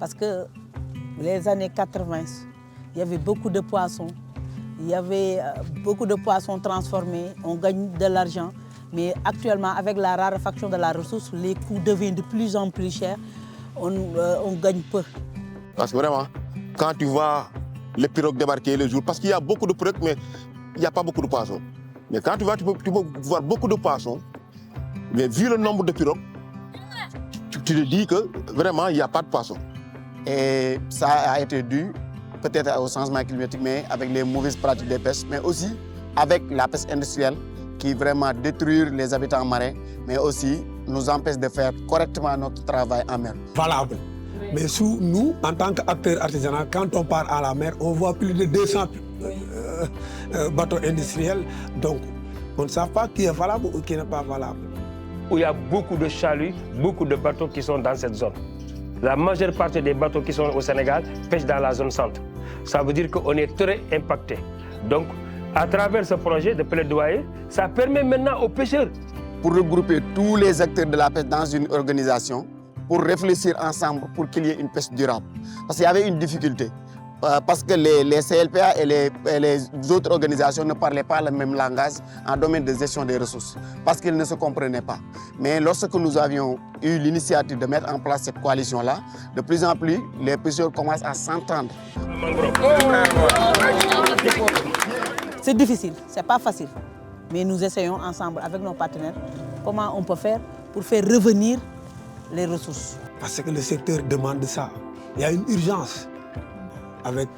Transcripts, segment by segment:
Parce que les années 80, il y avait beaucoup de poissons. Il y avait beaucoup de poissons transformés, on gagne de l'argent. Mais actuellement, avec la raréfaction de la ressource, les coûts deviennent de plus en plus chers. On gagne peu. Parce que vraiment, quand tu vois les pirogues débarquer le jour, parce qu'il y a beaucoup de pirogues, mais il n'y a pas beaucoup de poissons. Mais quand tu vas, tu peux voir beaucoup de poissons, mais vu le nombre de pirogues, tu te dis que vraiment, il n'y a pas de poissons. Et ça a été dû peut-être au changement climatique, mais avec les mauvaises pratiques de pêche, mais aussi avec la pêche industrielle qui vraiment détruit les habitants marins, mais aussi nous empêche de faire correctement notre travail en mer. Valable. Mais sous nous, en tant qu'acteurs artisanaux, quand on part à la mer, on voit plus de 200 bateaux industriels. Donc, on ne sait pas qui est valable ou qui n'est pas valable. Où il y a beaucoup de chaluts, beaucoup de bateaux qui sont dans cette zone. La majeure partie des bateaux qui sont au Sénégal pêchent dans la zone centre. Ça veut dire qu'on est très impacté. Donc, à travers ce projet de plaidoyer, ça permet maintenant aux pêcheurs. Pour regrouper tous les acteurs de la pêche dans une organisation, pour réfléchir ensemble pour qu'il y ait une pêche durable. Parce qu'il y avait une difficulté. Parce que les CLPA et les autres organisations ne parlaient pas le même langage en domaine de gestion des ressources, parce qu'ils ne se comprenaient pas. Mais lorsque nous avions eu l'initiative de mettre en place cette coalition-là, de plus en plus, les pêcheurs commencent à s'entendre. C'est difficile, c'est pas facile. Mais nous essayons ensemble avec nos partenaires comment on peut faire pour faire revenir les ressources. Parce que le secteur demande ça. Il y a une urgence. Avec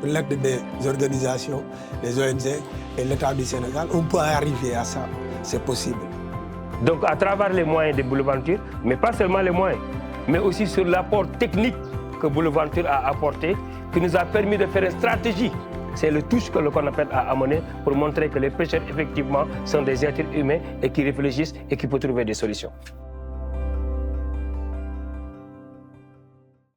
l'aide des organisations, les ONG et l'État du Sénégal, on peut arriver à ça. C'est possible. Donc à travers les moyens de Boulev'Aventure, mais pas seulement les moyens, mais aussi sur l'apport technique que Boulev'Aventure a apporté, qui nous a permis de faire une stratégie. C'est le touche que l'on appelle à amener pour montrer que les pêcheurs, effectivement, sont des êtres humains et qui réfléchissent et qui peuvent trouver des solutions.